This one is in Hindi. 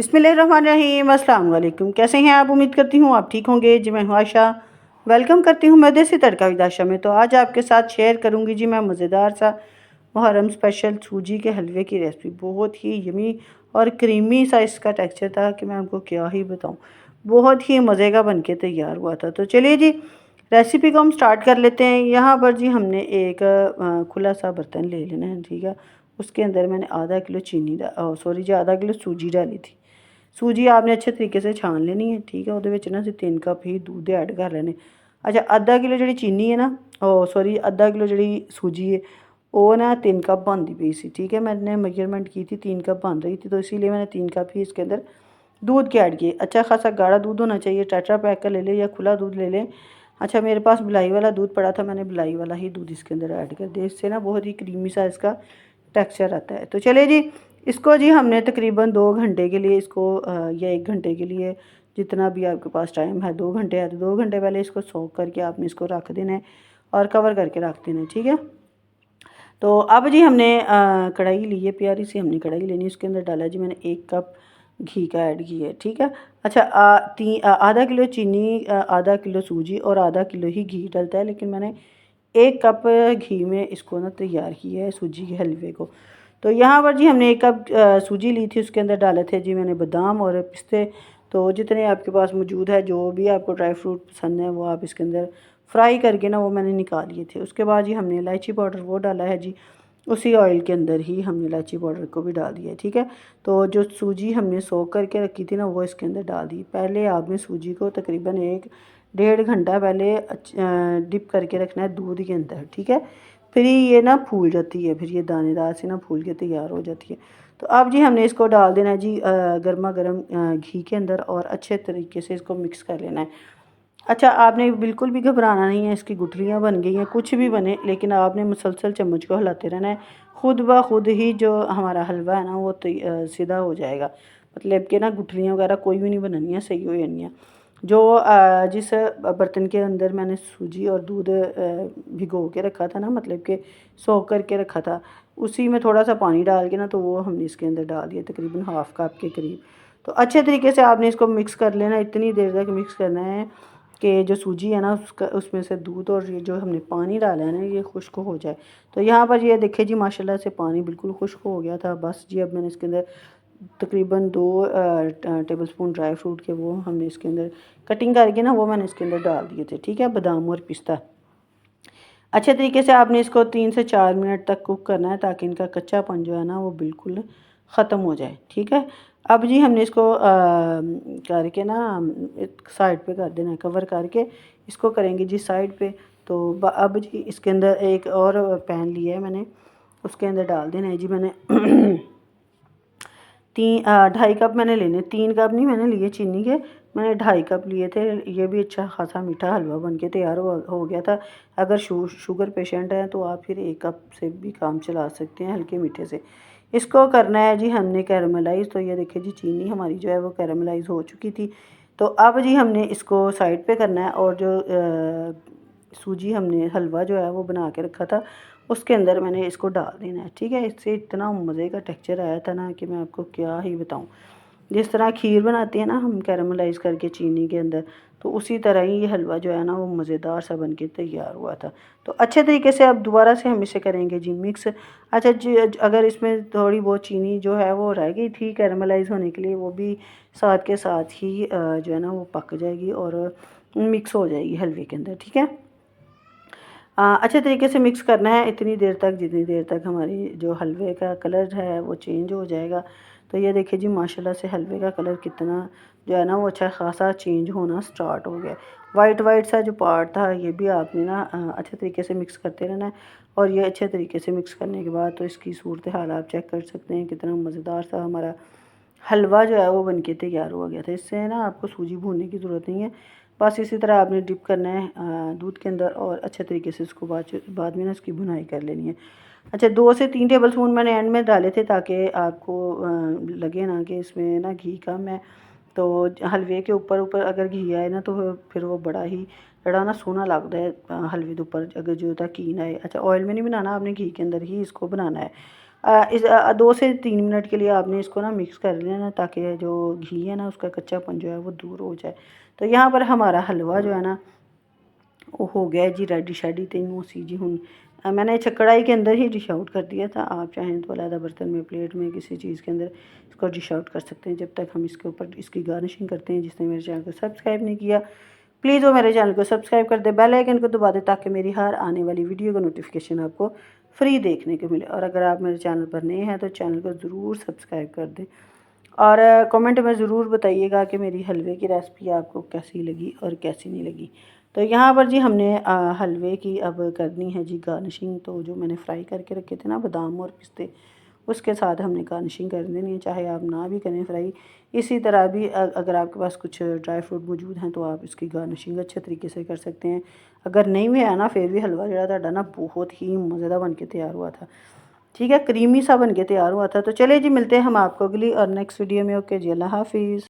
बिस्मिल्लाहिर्रहमानिर्रहीम, अस्सलाम वालेकुम। कैसे हैं आप? उम्मीद करती हूँ आप ठीक होंगे जी। मैं हूँ आयशा, वेलकम करती हूँ मैं देसी तड़का विद आयशा में। तो आज आपके साथ शेयर करूँगी जी मैं मज़ेदार सा मुहर्रम स्पेशल सूजी के हलवे की रेसिपी। बहुत ही यमी और क्रीमी सा इसका टेक्सचर था कि मैं आपको क्या ही बताऊँ। बहुत ही मज़े का बन के तैयार हुआ था। तो चलिए जी रेसिपी को हम स्टार्ट कर लेते हैं। यहाँ पर जी हमने एक खुला सा बर्तन ले लेना है, ठीक है। उसके अंदर मैंने आधा किलो आधा किलो सूजी डाली थी। सूजी आपने अच्छे तरीके से छान लेनी है, ठीक है। ਉਹਦੇ ਵਿੱਚ ना ਅਸੀਂ 3 कप ही दूध ऐड कर लेने। अच्छा, आधा किलो जी चीनी है ना, आधा किलो जी सूजी है वो ना 3 कप बनती पई सी, ठीक है। मैंने मेजरमेंट की थी 3 कप बन रही थी, तो इसीलिए मैंने 3 कप ही इसके अंदर दूध के ऐड किए। अच्छा खासा गाढ़ा दूध होना चाहिए, टेट्रा पैक का ले लें या खुला दूध ले लें। अच्छा, मेरे पास बिलाई वाला दूध पड़ा था, मैंने बिलाई वाला ही दूध इसके अंदर ऐड कर दिया। इससे ना बहुत ही क्रीमी सा इसका टेक्सचर आता है। तो चलिए जी इसको जी हमने तकरीबन 2 घंटे के लिए इसको या 1 घंटे के लिए, जितना भी आपके पास टाइम है, 2 घंटे है तो 2 घंटे पहले इसको सोक करके आपने इसको रख देना है और कवर करके रख देना है, ठीक है। तो अब जी हमने कढ़ाई ली है, प्यारी सी हमने कढ़ाई लेनी है। उसके अंदर डाला जी मैंने 1 कप घी का ऐड किया है, ठीक है। अच्छा, आधा किलो चीनी, आधा किलो सूजी और आधा किलो ही घी डलता है, लेकिन मैंने 1 कप घी में इसको ना तैयार किया है सूजी के हलवे को। तो यहाँ पर जी हमने 1 कप सूजी ली थी, उसके अंदर डाले थे जी मैंने बादाम और पिस्ते। तो जितने आपके पास मौजूद है, जो भी आपको ड्राई फ्रूट पसंद है वो आप इसके अंदर फ्राई करके ना वो मैंने निकाल लिए थे। उसके बाद जी हमने इलायची पाउडर वो डाला है जी, उसी ऑयल के अंदर ही हमने इलायची पाउडर को भी डाल दिया है, ठीक है। तो जो सूजी हमने सोक करके रखी थी ना वो इसके अंदर डाल दी। पहले आपने सूजी को तकरीबन 1 डेढ़ घंटा पहले डिप करके रखना है दूध के अंदर, ठीक है। फिर ये ना फूल जाती है, फिर ये दानेदार से ना फूल के तैयार हो जाती है। तो अब जी हमने इसको डाल देना है जी गर्मा गर्म घी के अंदर और अच्छे तरीके से इसको मिक्स कर लेना है। अच्छा, आपने बिल्कुल भी घबराना नहीं है, इसकी गुठलियाँ बन गई हैं कुछ भी बने, लेकिन आपने मुसलसल चम्मच को हिलाते रहना है। खुद ब खुद ही जो हमारा हलवा है ना वो सीधा हो जाएगा। मतलब कि ना गुठलियाँ वगैरह कोई भी नहीं बननी है, सही हो जानी है। जो जिस बर्तन के अंदर मैंने सूजी और दूध भिगो के रखा था ना, मतलब कि सोख करके रखा था, उसी में थोड़ा सा पानी डाल के ना तो वो हमने इसके अंदर डाल दिया, तकरीबन हाफ़ कप के करीब। तो अच्छे तरीके से आपने इसको मिक्स कर लेना, इतनी देर तक मिक्स करना है कि जो सूजी है ना उसका उसमें से दूध और ये जो हमने पानी डाला है ना ये खुश्क हो जाए। तो यहाँ पर ये देखिए जी माशाल्लाह से पानी बिल्कुल खुश्क हो गया था। बस जी अब मैंने इसके अंदर तकरीबन 2 टेबलस्पून ड्राई फ्रूट के वो हमने इसके अंदर कटिंग करके ना वो मैंने इसके अंदर डाल दिए थे, ठीक है, बादाम और पिस्ता। अच्छे तरीके से आपने इसको 3 से 4 मिनट तक कुक करना है ताकि इनका कच्चापन जो है ना वो बिल्कुल ख़त्म हो जाए, ठीक है। अब जी हमने इसको करके ना एक साइड पे कर देना है, कवर करके इसको करेंगे जी साइड पे। तो अब जी इसके अंदर एक और पैन लिया है मैंने, उसके अंदर डाल देना है जी मैंने 2.5 कप मैंने लेने, 3 कप नहीं मैंने लिए चीनी के, मैंने 2.5 कप लिए थे। ये भी अच्छा खासा मीठा हलवा बन के तैयार हो गया था। अगर शुगर पेशेंट हैं तो आप फिर 1 कप से भी काम चला सकते हैं हल्के मीठे से। इसको करना है जी हमने कैरमलाइज़। तो ये देखिए जी चीनी हमारी जो है वो कैरमलाइज़ हो चुकी थी। तो अब जी हमने इसको साइड पे करना है और जो सूजी हमने हलवा जो है वो बना के रखा था उसके अंदर मैंने इसको डाल देना है, ठीक है। इससे इतना मज़े का टेक्सचर आया था ना कि मैं आपको क्या ही बताऊँ। जिस तरह खीर बनाते हैं ना हम कैरमलाइज़ करके चीनी के अंदर, तो उसी तरह ही ये हलवा जो है ना वो मज़ेदार सा बन के तैयार हुआ था। तो अच्छे तरीके से अब दोबारा से हम इसे करेंगे जी मिक्स। अच्छा जी, अगर इसमें थोड़ी बहुत चीनी जो है वो रह गई थी कैरमलाइज़ होने के लिए, वो भी साथ के साथ ही जो है ना वो पक जाएगी और मिक्स हो जाएगी हलवे के अंदर, ठीक है। अच्छे तरीके से मिक्स करना है इतनी देर तक जितनी देर तक हमारी जो हलवे का कलर है वो चेंज हो जाएगा। तो ये देखिए जी माशाल्लाह से हलवे का कलर कितना जो है ना वो अच्छा खासा चेंज होना स्टार्ट हो गया। वाइट वाइट सा जो पार्ट था ये भी आपने ना अच्छे तरीके से मिक्स करते रहना है। और ये अच्छे तरीके से मिक्स करने के बाद तो इसकी सूरत हाल आप चेक कर सकते हैं, कितना मज़ेदार सा हमारा हलवा जो है वो बन के तैयार हो गया था। इससे ना आपको सूजी भूनने की ज़रूरत नहीं है, बस इसी तरह आपने डिप करना है दूध के अंदर और अच्छे तरीके से इसको बाद में ना इसकी भुनाई कर लेनी है। अच्छा, 2 से 3 टेबलस्पून मैंने एंड में डाले थे ताकि आपको लगे ना कि इसमें ना घी कम है। तो हलवे के ऊपर ऊपर अगर घी आए ना तो फिर वो बड़ा ही जड़ा ना सोहना लगता है हलवे के ऊपर अगर जो घी ना आए। अच्छा, ऑयल में नहीं बनाना, आपने घी के अंदर ही इसको बनाना है। 2 से 3 मिनट के लिए आपने इसको ना मिक्स कर लेना, ताकि जो घी है ना उसका कच्चापन जो है वो दूर हो जाए। तो यहाँ पर हमारा हलवा जो है ना वो हो गया है जी रेडी शेडी। तीनों सी जी हूँ मैंने अच्छा कढ़ाई के अंदर ही डिश आउट कर दिया था। आप चाहें तो अलग बर्तन में, प्लेट में, किसी चीज़ के अंदर इसको डिश आउट कर सकते हैं। जब तक हम इसके ऊपर इसकी गार्निशिंग करते हैं, जिसने मेरे चैनल को सब्सक्राइब नहीं किया प्लीज़ वो मेरे चैनल को सब्सक्राइब कर दे, बेल आइकन को दबा दे, ताकि मेरी हर आने वाली वीडियो का नोटिफिकेशन आपको फ्री देखने को मिले। और अगर आप मेरे चैनल पर नए हैं तो चैनल को ज़रूर सब्सक्राइब कर दें और कमेंट में ज़रूर बताइएगा कि मेरी हलवे की रेसिपी आपको कैसी लगी और कैसी नहीं लगी। तो यहाँ पर जी हमने हलवे की अब करनी है जी गार्निशिंग। तो जो मैंने फ्राई करके रखे थे ना बादाम और पिस्ते, उसके साथ हमने गार्निशिंग कर देनी है। चाहे आप ना भी करें फ्राई, इसी तरह भी अगर आपके पास कुछ ड्राई फ्रूट मौजूद हैं तो आप इसकी गार्निशिंग अच्छे तरीके से कर सकते हैं। अगर नहीं भी है ना फिर भी हलवा जो था ना बहुत ही मज़ेदार बन के तैयार हुआ था। ठीक है, क्रीमी सा बन के तैयार हुआ था। तो चलिए जी मिलते हैं हम आपको अगली और नेक्स्ट वीडियो में। ओके जी, अल्लाह हाफिज़।